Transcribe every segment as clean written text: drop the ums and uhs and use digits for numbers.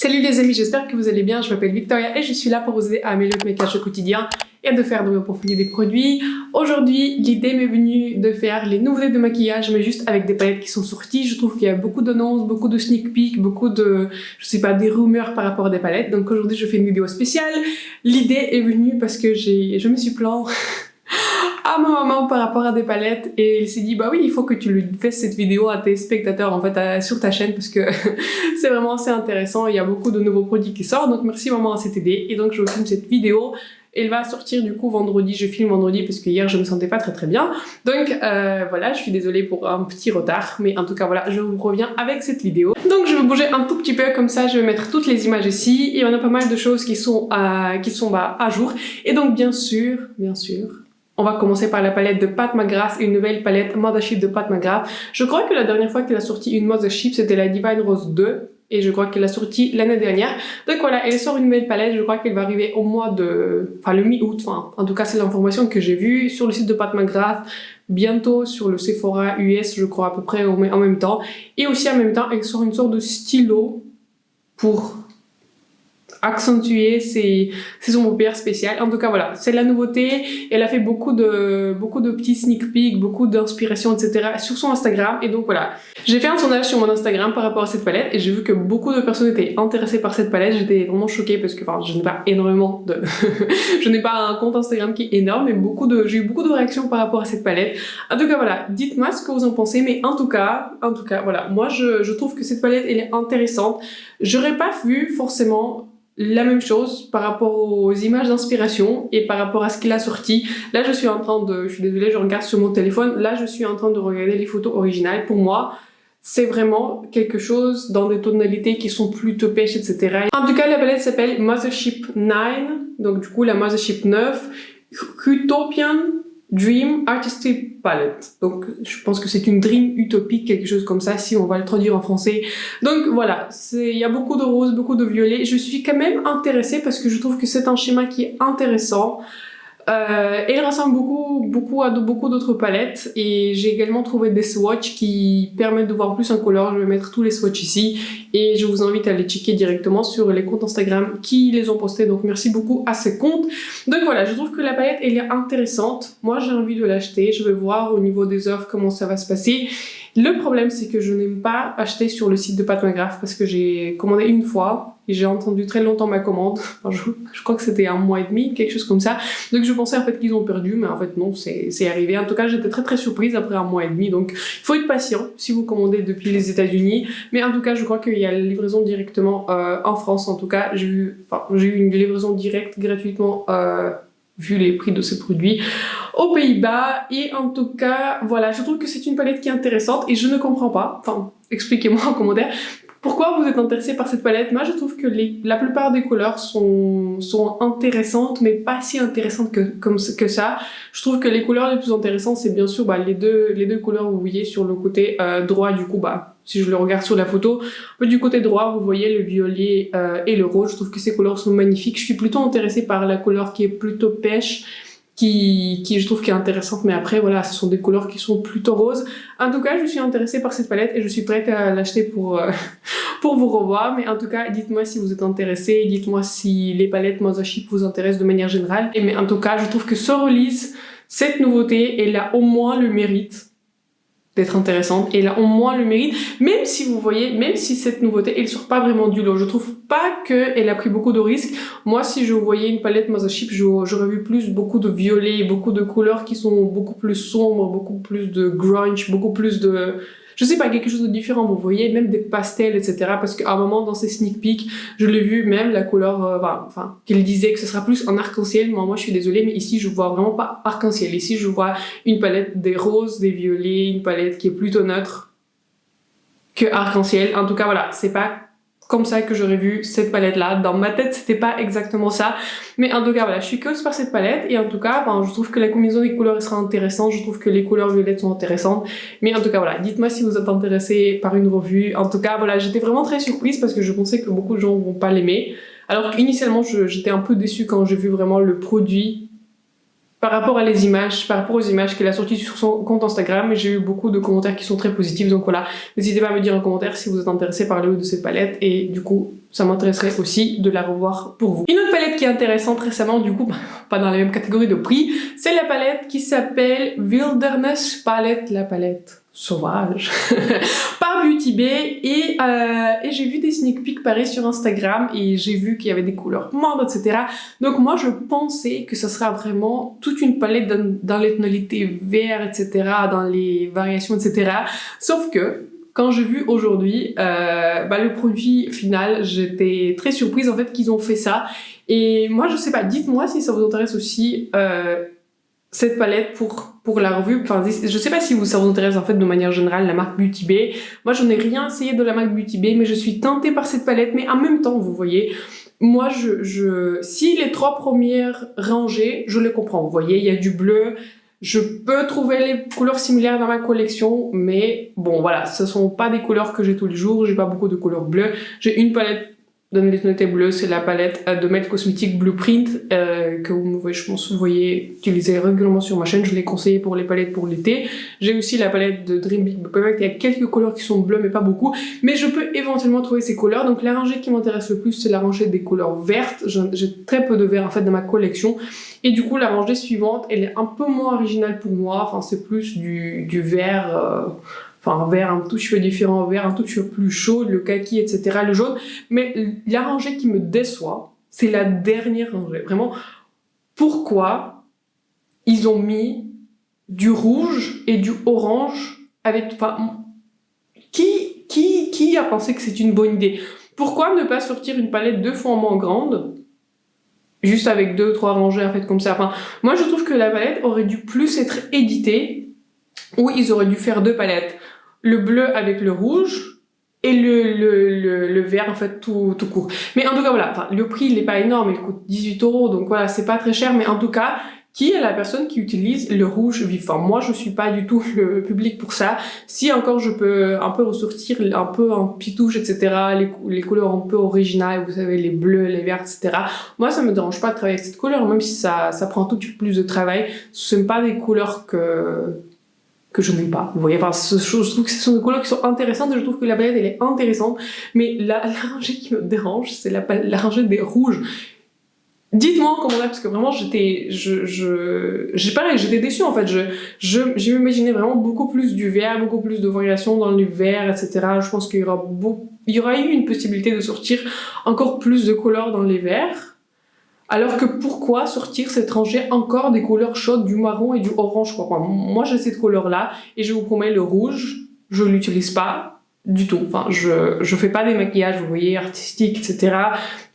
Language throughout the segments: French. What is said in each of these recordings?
Salut les amis, j'espère que vous allez bien. Je m'appelle Victoria et je suis là pour vous aider à améliorer votre maquillage au quotidien et de faire de mieux approfondir des produits. Aujourd'hui, l'idée m'est venue de faire les nouveautés de maquillage, mais juste avec des palettes qui sont sorties. Je trouve qu'il y a beaucoup d'annonces, beaucoup de sneak peek, beaucoup de, je sais pas, des rumeurs par rapport à des palettes. Donc aujourd'hui, je fais une vidéo spéciale. L'idée est venue parce que je me suis plaint à ma maman par rapport à des palettes et elle s'est dit bah oui, il faut que tu lui fasses cette vidéo à tes spectateurs en fait sur ta chaîne parce que c'est vraiment assez intéressant, il y a beaucoup de nouveaux produits qui sortent, donc merci maman à cette idée. Et donc je vous filme cette vidéo, elle va sortir du coup vendredi, je filme vendredi parce que hier je me sentais pas très bien, donc voilà, je suis désolée pour un petit retard, mais en tout cas voilà, je vous reviens avec cette vidéo. Donc je vais bouger un tout petit peu comme ça, je vais mettre toutes les images ici et on a pas mal de choses qui sont à jour. Et donc bien sûr, on va commencer par la palette de Pat McGrath, une nouvelle palette Mothership de Pat McGrath. Je crois que la dernière fois qu'elle a sorti une Mothership, c'était la Divine Rose 2. Et je crois qu'elle a sorti l'année dernière. Donc voilà, elle sort une nouvelle palette. Je crois qu'elle va arriver au mois de... Enfin, le mi-août. Enfin, en tout cas, c'est l'information que j'ai vue sur le site de Pat McGrath. Bientôt sur le Sephora US, je crois, à peu près en même temps. Et aussi en même temps, elle sort une sorte de stylo pour accentuer ses paupières spéciales. En tout cas voilà, c'est la nouveauté. Elle a fait beaucoup de petits sneak peeks, beaucoup d'inspiration, etc. sur son Instagram. Et donc voilà, j'ai fait un sondage sur mon Instagram par rapport à cette palette et j'ai vu que beaucoup de personnes étaient intéressées par cette palette. J'étais vraiment choquée parce que je n'ai pas énormément de je n'ai pas un compte Instagram qui est énorme, mais j'ai eu beaucoup de réactions par rapport à cette palette. En tout cas voilà, dites-moi ce que vous en pensez, mais en tout cas voilà, moi je trouve que cette palette elle est intéressante. J'aurais pas vu forcément la même chose par rapport aux images d'inspiration et par rapport à ce qu'il a sorti. Là, je suis désolée, je regarde sur mon téléphone. Là, je suis en train de regarder les photos originales. Pour moi, c'est vraiment quelque chose dans des tonalités qui sont plutôt pêches, etc. En tout cas, la palette s'appelle Mothership 9. Donc, du coup, la Mothership 9. Utopian Dream Artistic Palette. Donc, je pense que c'est une dream utopique, quelque chose comme ça, si on va le traduire en français. Donc, voilà. Il y a beaucoup de roses, beaucoup de violets. Je suis quand même intéressée parce que je trouve que c'est un schéma qui est intéressant. Et il ressemble beaucoup à beaucoup d'autres palettes. Et j'ai également trouvé des swatchs qui permettent de voir plus en couleur. Je vais mettre tous les swatchs ici. Et je vous invite à les checker directement sur les comptes Instagram qui les ont postés. Donc merci beaucoup à ces comptes. Donc voilà, je trouve que la palette elle est intéressante. Moi j'ai envie de l'acheter. Je vais voir au niveau des offres comment ça va se passer. Le problème c'est que je n'aime pas acheter sur le site de Pat McGrath parce que j'ai commandé une fois et j'ai entendu très longtemps ma commande. Enfin, je crois que c'était 1 mois et demi, quelque chose comme ça. Donc je pensais en fait qu'ils ont perdu, mais en fait non, c'est arrivé. En tout cas, j'étais très surprise après 1 mois et demi. Donc il faut être patient si vous commandez depuis les États-Unis. Mais en tout cas, je crois qu'il y a la livraison directement en France. En tout cas, j'ai eu une livraison directe gratuitement vu les prix de ces produits aux Pays-Bas. Et en tout cas, voilà, je trouve que c'est une palette qui est intéressante et je ne comprends pas. Enfin, expliquez-moi en commentaire. Pourquoi vous êtes intéressé par cette palette? Deux trouve que la plupart des couleurs sont intéressantes, mais pas si intéressantes que ça. Je trouve que les couleurs les plus intéressantes, c'est bien sûr les deux couleurs que vous voyez sur le côté droit, du coup, si je le regarde sur la photo, du côté droit, vous voyez le violet et le rose. Je trouve que ces couleurs sont magnifiques. Je suis plutôt intéressée par la couleur qui est plutôt pêche, qui je trouve qui est intéressante, mais après voilà, ce sont des couleurs qui sont plutôt roses. En tout cas, je suis intéressée par cette palette et je suis prête à l'acheter pour vous revoir. Mais en tout cas, dites-moi si vous êtes intéressés, dites-moi si les palettes Mothership vous intéressent de manière générale. Mais en tout cas, je trouve que ce release, cette nouveauté, elle a au moins le mérite d'être intéressante, et elle a au moins le mérite, même si vous voyez, même si cette nouveauté, elle sort pas vraiment du lot. Je trouve pas qu'elle a pris beaucoup de risques. Moi, si je voyais une palette Mothership, j'aurais vu beaucoup de violets, beaucoup de couleurs qui sont beaucoup plus sombres, beaucoup plus de grunge, beaucoup plus de... Je sais pas, quelque chose de différent, vous voyez, même des pastels, etc. Parce qu'à un moment, dans ces sneak peeks, je l'ai vu, même la couleur, qu'elle disait que ce sera plus en arc-en-ciel. Moi, je suis désolée, mais ici, je vois vraiment pas arc-en-ciel. Ici, je vois une palette des roses, des violets, une palette qui est plutôt neutre que arc-en-ciel. En tout cas, voilà, c'est pas comme ça que j'aurais vu cette palette là. Dans ma tête, c'était pas exactement ça. Mais en tout cas, voilà, je suis curieuse par cette palette. Et en tout cas, je trouve que la combinaison des couleurs sera intéressante. Je trouve que les couleurs violettes sont intéressantes. Mais en tout cas, voilà, dites-moi si vous êtes intéressés par une revue. En tout cas, voilà, j'étais vraiment très surprise parce que je pensais que beaucoup de gens vont pas l'aimer. Alors qu'initialement, j'étais un peu déçue quand j'ai vu vraiment le produit par rapport aux images qu'elle a sorties sur son compte Instagram. J'ai eu beaucoup de commentaires qui sont très positifs, donc voilà, n'hésitez pas à me dire en commentaire si vous êtes intéressé par le haut de cette palette et du coup ça m'intéresserait aussi de la revoir pour vous. Une autre palette qui est intéressante récemment, du coup, pas dans la même catégorie de prix, c'est la palette qui s'appelle Wilderness Palette, la palette sauvage, par Beauty Bay, et j'ai vu des sneak peeks pareil sur Instagram, et j'ai vu qu'il y avait des couleurs mortes, etc. Donc moi, je pensais que ça sera vraiment toute une palette dans les tonalités vert, etc., dans les variations, etc. Sauf que, quand j'ai vu aujourd'hui le produit final, j'étais très surprise en fait qu'ils ont fait ça. Et moi, je sais pas, dites-moi si ça vous intéresse aussi cette palette pour la revue. Enfin, je sais pas si ça vous intéresse en fait de manière générale la marque Beauty Bay. Moi, j'en ai rien essayé de la marque Beauty Bay, mais je suis tentée par cette palette. Mais en même temps, vous voyez, moi, si les 3 premières rangées, je les comprends. Vous voyez, il y a du bleu. Je peux trouver les couleurs similaires dans ma collection, mais bon, voilà, ce sont pas des couleurs que j'ai tous les jours, j'ai pas beaucoup de couleurs bleues. J'ai une palette de mes tonalités bleues, c'est la palette de Melt Cosmetics Blueprint, que vous voyez, je pense, vous voyez utiliser régulièrement sur ma chaîne, je l'ai conseillé pour les palettes pour l'été. J'ai aussi la palette de Dream Big Perfect, il y a quelques couleurs qui sont bleues, mais pas beaucoup, mais je peux éventuellement trouver ces couleurs. Donc la rangée qui m'intéresse le plus, c'est la rangée des couleurs vertes. J'ai très peu de vert en fait dans ma collection. Et du coup, la rangée suivante, elle est un peu moins originale pour moi. Enfin, c'est plus du vert, un vert un tout petit peu différent, vert un tout petit peu plus chaud, le kaki, etc., le jaune. Mais la rangée qui me déçoit, c'est la dernière rangée. Vraiment, pourquoi ils ont mis du rouge et du orange avec... Enfin, qui a pensé que c'est une bonne idée? Pourquoi ne pas sortir une palette 2 fois moins grande, juste avec 2-3 rangées en fait comme ça? Enfin, moi je trouve que la palette aurait dû plus être éditée, ou ils auraient dû faire 2 palettes. Le bleu avec le rouge, et le vert en fait tout court. Mais en tout cas voilà, enfin, le prix il est pas énorme, il coûte 18 €, donc voilà, c'est pas très cher, mais en tout cas, qui est la personne qui utilise le rouge vif? Enfin, moi je suis pas du tout le public pour ça. Si encore je peux un peu ressortir un peu en pitouche, etc., les couleurs un peu originales, vous savez, les bleus, les verts, etc., moi ça me dérange pas de travailler avec cette couleur, même si ça prend un tout petit peu plus de travail. Ce sont pas des couleurs que je n'aime pas. Vous voyez, enfin, je trouve que ce sont des couleurs qui sont intéressantes et je trouve que la palette elle est intéressante, mais la rangée qui me dérange, c'est la rangée des rouges. Dites-moi en commentaire, parce que vraiment j'étais déçue en fait. Je m'imaginais vraiment beaucoup plus du vert, beaucoup plus de variations dans le vert, etc. Je pense qu'il y aura eu une possibilité de sortir encore plus de couleurs dans les verts. Alors que pourquoi sortir cette rangée encore des couleurs chaudes, du marron et du orange, quoi. Moi j'ai cette couleur là et je vous promets, le rouge, je l'utilise pas du tout. Enfin, je fais pas des maquillages, vous voyez, artistiques, etc.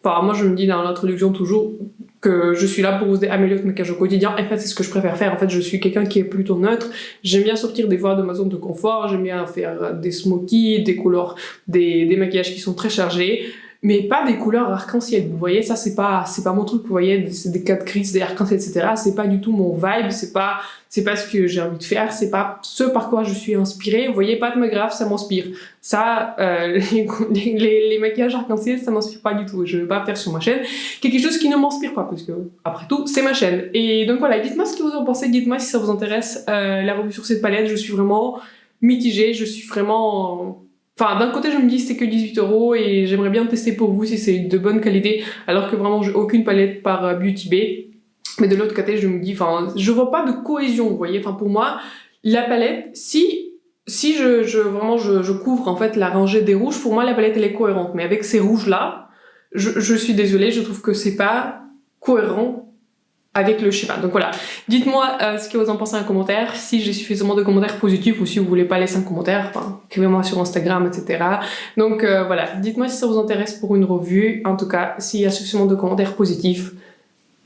Enfin, moi je me dis dans l'introduction toujours que je suis là pour vous améliorer le maquillage au quotidien. En fait, c'est ce que je préfère faire. En fait, je suis quelqu'un qui est plutôt neutre. J'aime bien sortir des fois de ma zone de confort. J'aime bien faire des smokies, des couleurs, des maquillages qui sont très chargés. Mais pas des couleurs arc-en-ciel, vous voyez, ça c'est pas mon truc, vous voyez, c'est des 4 grises, des arc-en-ciel, etc. C'est pas du tout mon vibe, c'est pas ce que j'ai envie de faire, c'est pas ce par quoi je suis inspirée, vous voyez, pas de grave, ça m'inspire. Ça, les maquillages arc-en-ciel, ça m'inspire pas du tout, je vais pas faire sur ma chaîne quelque chose qui ne m'inspire pas, parce que, après tout, c'est ma chaîne. Et donc voilà, dites-moi ce que vous en pensez, dites-moi si ça vous intéresse, la revue sur cette palette, je suis vraiment mitigée, je suis vraiment... Enfin, d'un côté, je me dis c'est que 18 € et j'aimerais bien tester pour vous si c'est de bonne qualité, alors que vraiment j'ai aucune palette par Beauty Bay. Mais de l'autre côté, je me dis, enfin, je vois pas de cohésion, vous voyez. Enfin, pour moi, la palette, si je couvre en fait la rangée des rouges, pour moi la palette elle est cohérente. Mais avec ces rouges là, je suis désolée, je trouve que c'est pas cohérent avec le schéma. Donc voilà, dites-moi ce que vous en pensez en commentaire, si j'ai suffisamment de commentaires positifs ou si vous voulez pas laisser un commentaire, enfin, écrivez-moi sur Instagram, etc. Donc voilà, dites-moi si ça vous intéresse pour une revue. En tout cas, s'il y a suffisamment de commentaires positifs,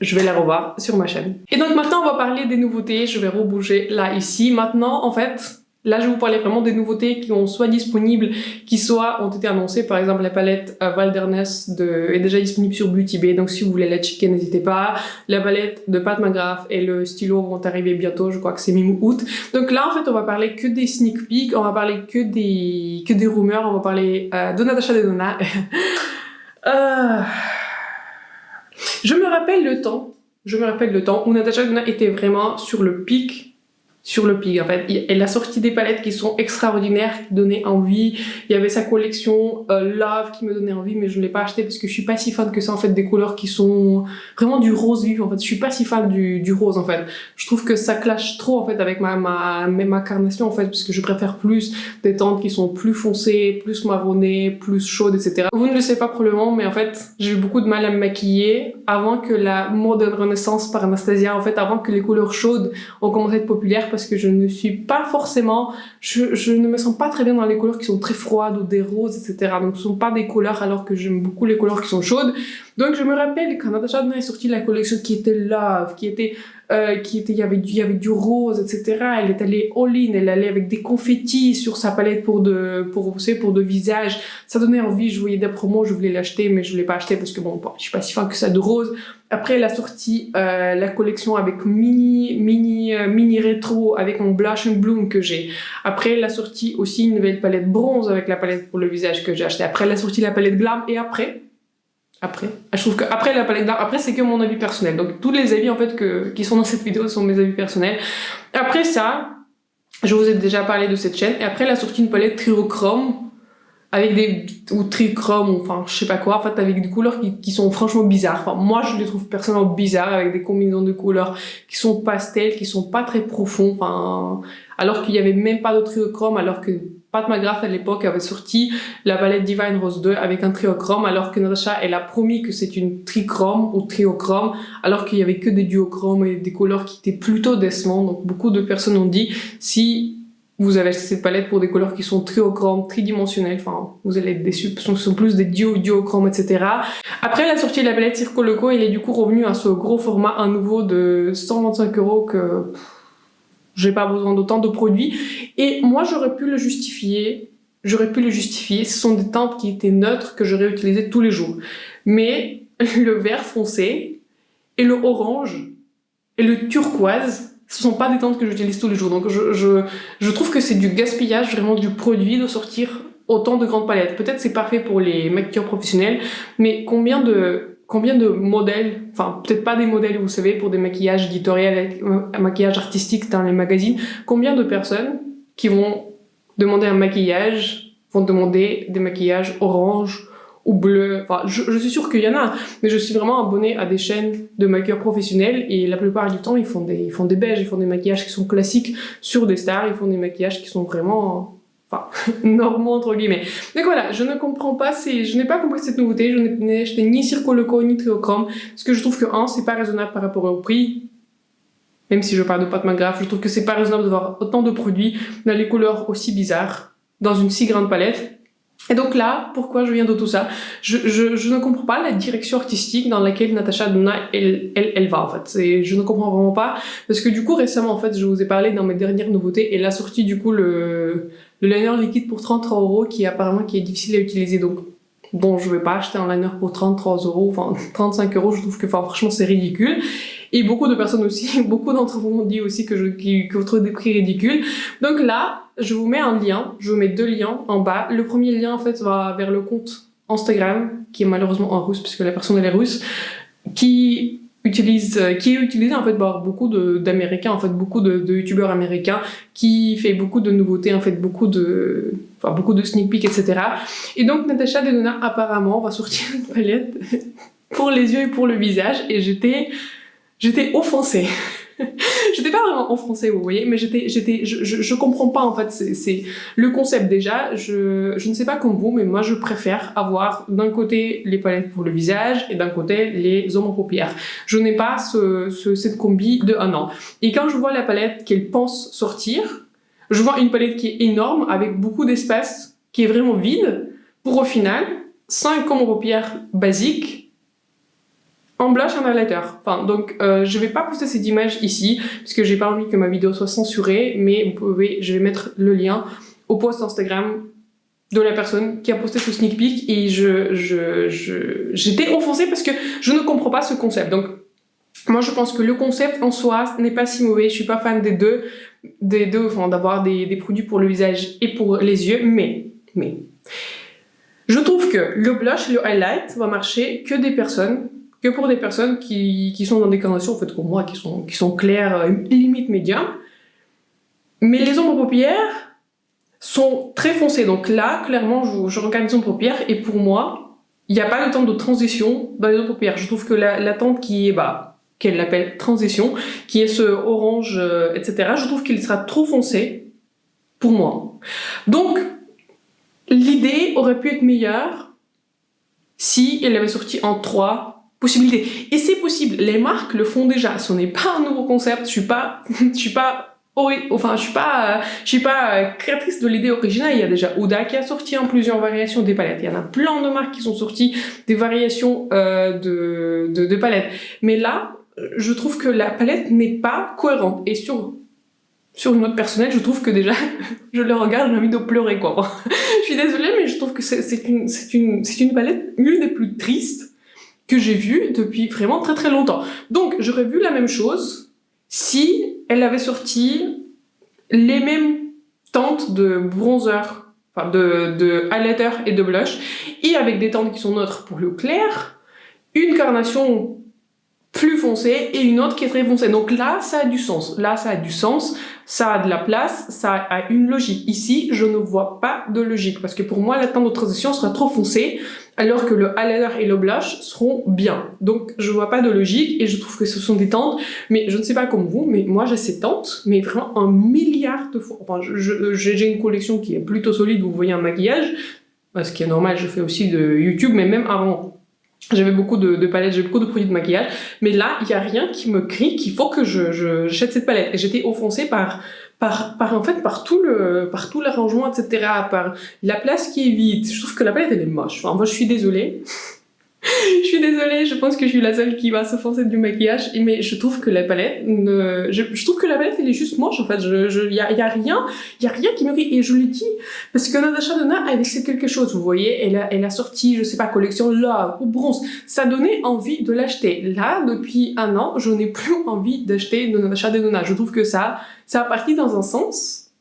je vais la revoir sur ma chaîne. Et donc maintenant, on va parler des nouveautés. Je vais rebouger là, ici. Maintenant, en fait... Là, je vais vous parler vraiment des nouveautés qui ont soit disponibles, qui soit ont été annoncées. Par exemple, la palette Wilderness est déjà disponible sur Beauty Bay, donc si vous voulez la checker, n'hésitez pas. La palette de Pat McGrath et le stylo vont arriver bientôt, je crois que c'est mi-août. Donc là, en fait, on va parler que des sneak peeks, on va parler que des rumeurs, on va parler de Natasha Denona. Je me rappelle le temps où Natasha Denona était vraiment sur le pic sur le pig en fait. Elle a sorti des palettes qui sont extraordinaires, qui donnaient envie. Il y avait sa collection Love qui me donnait envie, mais je ne l'ai pas acheté parce que je suis pas si fan que ça en fait des couleurs qui sont vraiment du rose vif en fait. Je suis pas si fan du rose en fait. Je trouve que ça clash trop en fait avec ma carnation en fait, parce que je préfère plus des teintes qui sont plus foncées, plus marronnées, plus chaudes, etc. Vous ne le savez pas probablement, mais en fait j'ai eu beaucoup de mal à me maquiller avant que la Modern Renaissance par Anastasia, en fait avant que les couleurs chaudes ont commencé à être populaires, parce que je ne suis pas forcément, je ne me sens pas très bien dans les couleurs qui sont très froides ou des roses, etc. Donc ce sont pas des couleurs alors que j'aime beaucoup les couleurs qui sont chaudes. Donc je me rappelle quand Natasha Denona est sortie la collection qui était Love, il y avait du rose, etc. Elle est allée all-in, elle allait avec des confettis sur sa palette pour de visage. Ça donnait envie, je voyais des promos, je voulais l'acheter, mais je l'ai pas acheté parce que bon, je suis pas si fan que ça de rose. Après, elle a sorti la collection avec mini rétro avec mon Blush and Bloom que j'ai. Après, elle a sorti aussi une nouvelle palette bronze avec la palette pour le visage que j'ai acheté. Après, elle a sorti la palette Glam et après, je trouve que après la palette Glam, après c'est que mon avis personnel. Donc tous les avis en fait qui sont dans cette vidéo sont mes avis personnels. Après ça, je vous ai déjà parlé de cette chaîne. Et après, elle a sorti une palette Triochrome avec ou trichrome, enfin je sais pas quoi, en fait avec des couleurs qui sont franchement bizarres. Enfin moi je les trouve personnellement bizarres, avec des combinaisons de couleurs qui sont pastels, qui sont pas très profonds, enfin alors qu'il y avait même pas de triochrome, alors que Pat McGrath à l'époque avait sorti la palette Divine Rose 2 avec un triochrome, alors que Natasha elle a promis que c'est une trichrome ou triochrome, alors qu'il y avait que des duochromes et des couleurs qui étaient plutôt décevants. Donc beaucoup de personnes ont dit, si vous avez acheté cette palette pour des couleurs qui sont triochromes, tridimensionnelles, enfin, vous allez être déçus, ce sont plus des duochromes, etc. Après la sortie de la palette Circo Loco, il est du coup revenu à ce gros format, un nouveau de 125 € que j'ai pas besoin d'autant de produits. Et moi, j'aurais pu le justifier. Ce sont des teintes qui étaient neutres que j'aurais utilisées tous les jours. Mais le vert foncé et le orange et le turquoise, ce sont pas des teintes que j'utilise tous les jours. Donc je trouve que c'est du gaspillage vraiment du produit de sortir autant de grandes palettes. Peut-être c'est parfait pour les maquilleurs professionnels, mais combien de modèles, enfin peut-être pas des modèles, vous savez, pour des maquillages éditoriaux, un maquillage artistique dans les magazines, combien de personnes qui vont demander un maquillage vont demander des maquillages orange ou bleu, enfin je suis sûre qu'il y en a, mais je suis vraiment abonnée à des chaînes de maquilleurs professionnels et la plupart du temps ils font des beiges, ils font des maquillages qui sont classiques sur des stars, ils font des maquillages qui sont vraiment normaux entre guillemets. Donc voilà, je ne comprends pas, je n'ai pas compris cette nouveauté, je n'ai acheté ni Circo Loco ni Triochrome, parce que je trouve que c'est pas raisonnable par rapport au prix. Même si je parle de Pat McGrath, je trouve que c'est pas raisonnable d'avoir autant de produits dans les couleurs aussi bizarres, dans une si grande palette. Et donc là, pourquoi je viens de tout ça? Je ne comprends pas la direction artistique dans laquelle Natasha Denona, elle va, en fait. Je ne comprends vraiment pas. Parce que du coup, récemment, en fait, je vous ai parlé dans mes dernières nouveautés, elle a sorti, du coup, le liner liquide pour 33 € qui est difficile à utiliser. Donc, bon, je vais pas acheter un liner pour 33 €, enfin, 35 €, je trouve que, franchement, c'est ridicule. Et beaucoup de personnes aussi, beaucoup d'entre vous m'ont dit aussi que vous trouvez des prix ridicules. Donc là, je vous mets un lien, je vous mets 2 liens en bas. Le premier lien, en fait, va vers le compte Instagram, qui est malheureusement en russe, puisque la personne elle est russe, qui est utilisé en fait par beaucoup d'Américains, en fait, beaucoup de youtubeurs américains, qui fait beaucoup de nouveautés, en fait, beaucoup de sneak peek, etc. Et donc, Natasha Denona, apparemment, va sortir une palette pour les yeux et pour le visage, et j'étais offensée. J'étais pas vraiment offensée, vous voyez, mais je comprends pas, en fait, c'est le concept déjà, je ne sais pas comme vous, mais moi je préfère avoir d'un côté les palettes pour le visage et d'un côté les ombres paupières. Je n'ai pas cette combi de un an. Et quand je vois la palette qu'elle pense sortir, je vois une palette qui est énorme, avec beaucoup d'espace, qui est vraiment vide, pour au final, 5 ombres paupières basiques, en blush en highlighter. Enfin, donc, je vais pas poster cette image ici, parce que j'ai pas envie que ma vidéo soit censurée, mais je vais mettre le lien au post Instagram de la personne qui a posté ce sneak peek, et j'étais offensée parce que je ne comprends pas ce concept. Donc, moi, je pense que le concept en soi n'est pas si mauvais. Je suis pas fan des deux, enfin, d'avoir des produits pour le visage et pour les yeux, mais, je trouve que le blush et le highlight va marcher que pour des personnes qui sont dans des carnations, en fait, comme moi, qui sont claires, limite médium. Mais les ombres paupières sont très foncées. Donc là, clairement, je regarde les ombres paupières et pour moi, il n'y a pas de temps de transition dans les ombres paupières. Je trouve que la teinte qui est, qu'elle l'appelle transition, qui est ce orange, etc., je trouve qu'il sera trop foncé pour moi. Donc, l'idée aurait pu être meilleure si elle avait sorti en 3 possibilités. Et c'est possible, les marques le font déjà. Ce n'est pas un nouveau concept, je suis pas créatrice de l'idée originale. Il y a déjà Huda qui a sorti en plusieurs variations des palettes. Il y en a plein de marques qui sont sorties des variations de palettes. Mais là, je trouve que la palette n'est pas cohérente. Et sur une note personnelle, je trouve que déjà, je le regarde, j'ai envie de pleurer, quoi. Je suis désolée, mais je trouve que c'est une palette, l'une des plus tristes que j'ai vues depuis vraiment très très longtemps. Donc, j'aurais vu la même chose si elle avait sorti les mêmes teintes de bronzer, enfin de highlighter et de blush, et avec des teintes qui sont neutres pour le clair, une carnation plus foncée et une autre qui est très foncée. Donc là, ça a du sens. Là, ça a du sens, ça a de la place, ça a une logique. Ici, je ne vois pas de logique parce que pour moi, la teinte de transition sera trop foncée alors que le highlighter et le blush seront bien. Donc, je vois pas de logique et je trouve que ce sont des teintes, mais je ne sais pas comme vous, mais moi, j'ai ces teintes, mais vraiment un milliard de fois. Enfin, j'ai une collection qui est plutôt solide, vous voyez un maquillage, ce qui est normal, je fais aussi de YouTube, mais même avant, j'avais beaucoup de palettes, j'ai beaucoup de produits de maquillage, mais là, il y a rien qui me crie qu'il faut que je jette cette palette. Et j'étais offensée par tout l'arrangement, etc., par la place qui est vide. Je trouve que la palette, elle est moche. Enfin, moi, je suis désolée. Je suis désolée, je pense que je suis la seule qui va s'offenser du maquillage, mais je trouve que la palette, je trouve que la palette, elle est juste moche, en fait. Y a rien qui me rit, et je le dis, parce que Natasha Denona a laissé quelque chose, vous voyez, elle a sorti, je sais pas, collection Love ou Bronze, ça donnait envie de l'acheter. Là, depuis 1 an, je n'ai plus envie d'acheter de Natasha Denona. Je trouve que ça a parti dans un sens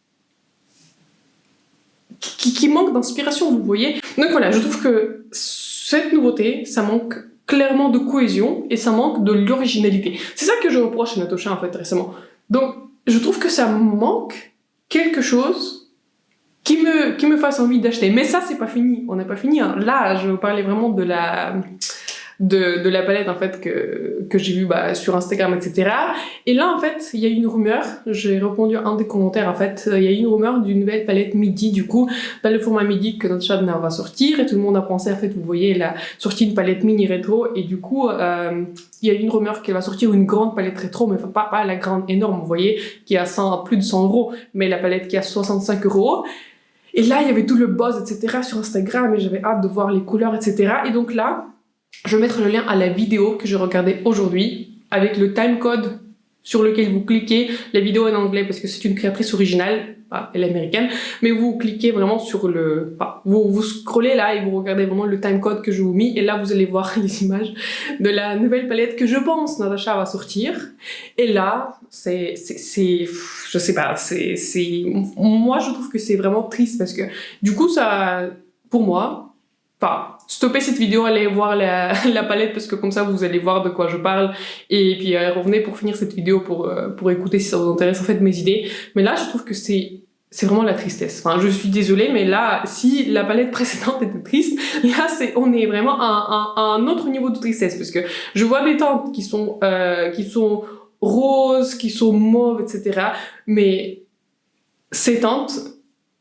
qui manque d'inspiration, vous voyez. Donc voilà, je trouve que cette nouveauté, ça manque clairement de cohésion et ça manque de l'originalité. C'est ça que je reproche à Natasha en fait récemment. Donc je trouve que ça manque quelque chose qui me fasse envie d'acheter. Mais ça c'est pas fini, on n'est pas fini. Hein. Là je vous parlais vraiment de la palette en fait que j'ai vue sur Instagram, etc. Et là en fait il y a une rumeur, j'ai répondu à un des commentaires en fait, il y a une rumeur d'une nouvelle palette midi du coup dans le format midi que Natasha Denona va sortir et tout le monde a pensé en fait, vous voyez, elle a sorti une palette mini rétro et du coup il y a une rumeur qu'elle va sortir une grande palette rétro, mais pas la grande énorme, vous voyez, qui a plus de 100 €, mais la palette qui a 65 €. Et là il y avait tout le buzz, etc. sur Instagram et j'avais hâte de voir les couleurs, etc. Et donc là je vais mettre le lien à la vidéo que je regardais aujourd'hui avec le timecode sur lequel vous cliquez. La vidéo est en anglais parce que c'est une créatrice originale, elle est américaine, mais vous cliquez vraiment sur vous scrollez là et vous regardez vraiment le timecode que je vous mis et là vous allez voir les images de la nouvelle palette que je pense Natasha va sortir. Et là, je sais pas, moi je trouve que c'est vraiment triste parce que du coup ça, pour moi, stoppez cette vidéo, allez voir la palette parce que comme ça vous allez voir de quoi je parle et puis revenez pour finir cette vidéo pour écouter si ça vous intéresse en fait mes idées. Mais là je trouve que c'est vraiment la tristesse. Enfin je suis désolée mais là si la palette précédente était triste, là on est vraiment à un autre niveau de tristesse parce que je vois des teintes qui sont roses, qui sont mauves, etc. Mais ces teintes,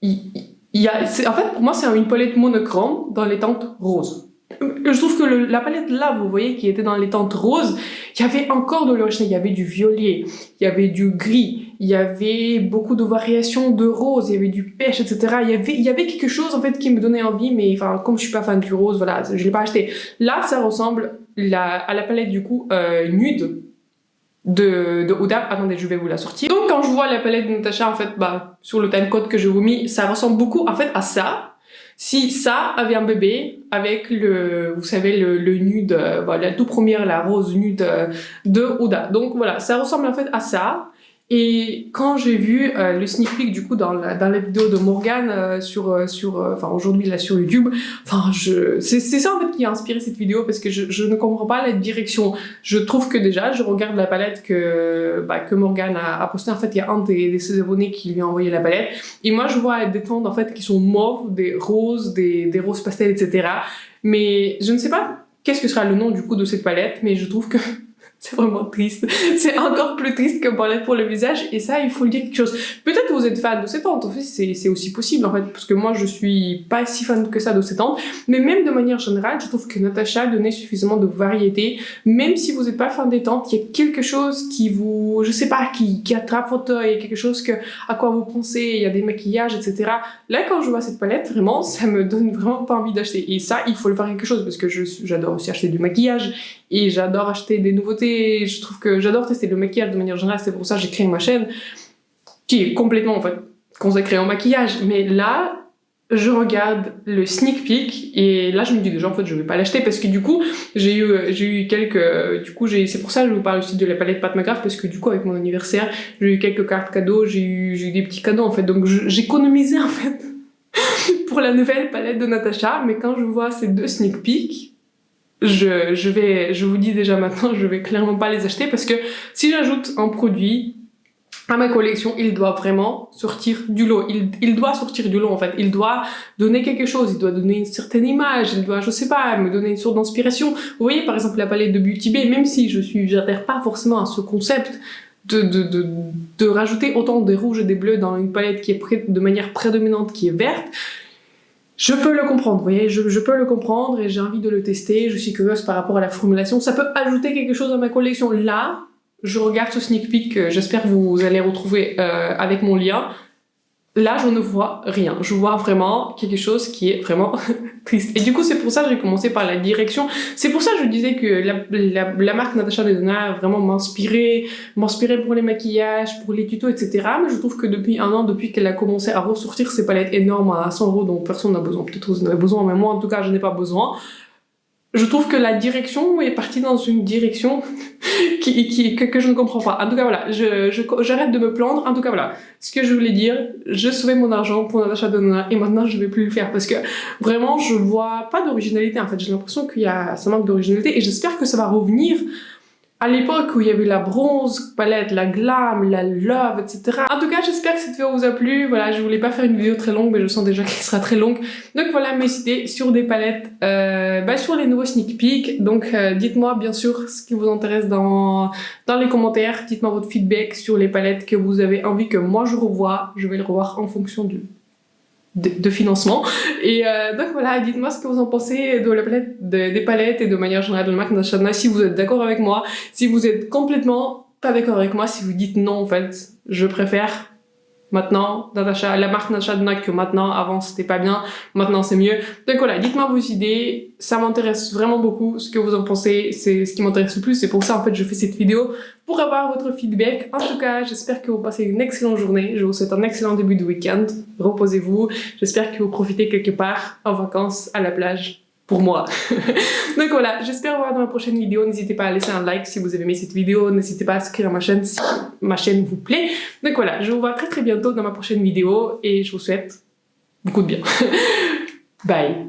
en fait, pour moi, c'est une palette monochrome dans les teintes roses. Je trouve que la palette là, vous voyez, qui était dans les teintes roses, il y avait encore de l'original, il y avait du violet, il y avait du gris, il y avait beaucoup de variations de rose, il y avait du pêche, etc. Il y avait quelque chose, en fait, qui me donnait envie, mais enfin, comme je suis pas fan du rose, voilà, je l'ai pas acheté. Là, ça ressemble à la palette, du coup, nude de Huda. Attendez, je vais vous la sortir. Donc quand je vois la palette de Natasha en fait sur le timecode que je vous mis, ça ressemble beaucoup en fait à ça. Si ça avait un bébé avec vous savez le nude, la toute première, la rose nude de Huda. Donc voilà, ça ressemble en fait à ça. Et quand j'ai vu le sneak peek du coup dans la vidéo de Morgane enfin aujourd'hui là sur YouTube, enfin c'est ça en fait qui a inspiré cette vidéo parce que je ne comprends pas la direction. Je trouve que déjà je regarde la palette que Morgane a postée. En fait il y a un de ses abonnés qui lui a envoyé la palette et moi je vois des tons en fait qui sont mauves, des roses, des roses pastels, etc. Mais je ne sais pas qu'est-ce que sera le nom du coup de cette palette, mais je trouve que c'est vraiment triste. C'est encore plus triste que palette pour le visage. Et ça, il faut le dire quelque chose. Peut-être que vous êtes fan de ces teintes. En fait, c'est aussi possible, en fait. Parce que moi, je suis pas si fan que ça de ces teintes. Mais même de manière générale, je trouve que Natacha donnait suffisamment de variété. Même si vous n'êtes pas fan des teintes, il y a quelque chose qui vous, je sais pas, qui attrape votre œil. Quelque chose à quoi vous pensez. Il y a des maquillages, etc. Là, quand je vois cette palette, vraiment, ça me donne vraiment pas envie d'acheter. Et ça, il faut le faire quelque chose. Parce que j'adore aussi acheter du maquillage. Et j'adore acheter des nouveautés, je trouve que j'adore tester le maquillage de manière générale, c'est pour ça que j'ai créé ma chaîne, qui est complètement en fait consacrée au maquillage. Mais là, je regarde le sneak peek, et là je me dis déjà en fait je vais pas l'acheter parce que du coup, j'ai eu quelques... Du coup, c'est pour ça que je vous parle aussi de la palette Pat McGrath, parce que du coup avec mon anniversaire, j'ai eu quelques cartes cadeaux, j'ai eu des petits cadeaux en fait, donc j'économisais en fait pour la nouvelle palette de Natacha, mais quand je vois ces deux sneak peeks, je vous dis déjà maintenant, je vais clairement pas les acheter parce que si j'ajoute un produit à ma collection, il doit vraiment sortir du lot. Il doit sortir du lot en fait. Il doit donner quelque chose, il doit donner une certaine image, il doit, je sais pas, me donner une sorte d'inspiration. Vous voyez par exemple la palette de Beauty Bay, même si j'adhère pas forcément à ce concept de rajouter autant des rouges et des bleus dans une palette qui est de manière prédominante qui est verte, je peux le comprendre, vous voyez, je peux le comprendre et j'ai envie de le tester, je suis curieuse par rapport à la formulation, ça peut ajouter quelque chose à ma collection. Là, je regarde ce sneak peek que j'espère vous allez retrouver avec mon lien. Là, je ne vois rien. Je vois vraiment quelque chose qui est vraiment triste. Et du coup, c'est pour ça que j'ai commencé par la direction. C'est pour ça que je disais que la marque Natasha Denona vraiment m'inspirait pour les maquillages, pour les tutos, etc. Mais je trouve que depuis un an, depuis qu'elle a commencé à ressortir ces palettes énormes à 100 € dont personne n'a besoin, peut-être vous en avez besoin, mais moi en tout cas, je n'ai pas besoin. Je trouve que la direction est partie dans une direction que je ne comprends pas. En tout cas, voilà, j'arrête de me plaindre. En tout cas, voilà, ce que je voulais dire, je sauvais mon argent pour Natasha Denona et maintenant je vais plus le faire parce que vraiment, je vois pas d'originalité. En fait, j'ai l'impression ça manque d'originalité et j'espère que ça va revenir à l'époque où il y avait la bronze palette, la glam, la love, etc. En tout cas, j'espère que cette vidéo vous a plu. Voilà, je voulais pas faire une vidéo très longue, mais je sens déjà qu'elle sera très longue. Donc voilà mes idées sur des palettes, sur les nouveaux sneak peek. Donc dites-moi bien sûr ce qui vous intéresse dans les commentaires. Dites-moi votre feedback sur les palettes que vous avez envie que moi je revoie. Je vais le revoir en fonction de financement. Et donc voilà, dites-moi ce que vous en pensez de la palette, des palettes et de manière générale de la marque Natasha Denona, si vous êtes d'accord avec moi, si vous êtes complètement pas d'accord avec moi, si vous dites non en fait, je préfère maintenant la marque Natasha Denona que maintenant, avant c'était pas bien, maintenant c'est mieux. Donc voilà, dites-moi vos idées, ça m'intéresse vraiment beaucoup ce que vous en pensez, c'est ce qui m'intéresse le plus, c'est pour ça en fait je fais cette vidéo, pour avoir votre feedback. En tout cas, j'espère que vous passez une excellente journée, je vous souhaite un excellent début de week-end, reposez-vous, j'espère que vous profitez quelque part en vacances à la plage. Pour moi. Donc voilà, j'espère vous voir dans ma prochaine vidéo. N'hésitez pas à laisser un like si vous avez aimé cette vidéo. N'hésitez pas à inscrire à ma chaîne si ma chaîne vous plaît. Donc voilà, je vous vois très très bientôt dans ma prochaine vidéo et je vous souhaite beaucoup de bien. Bye.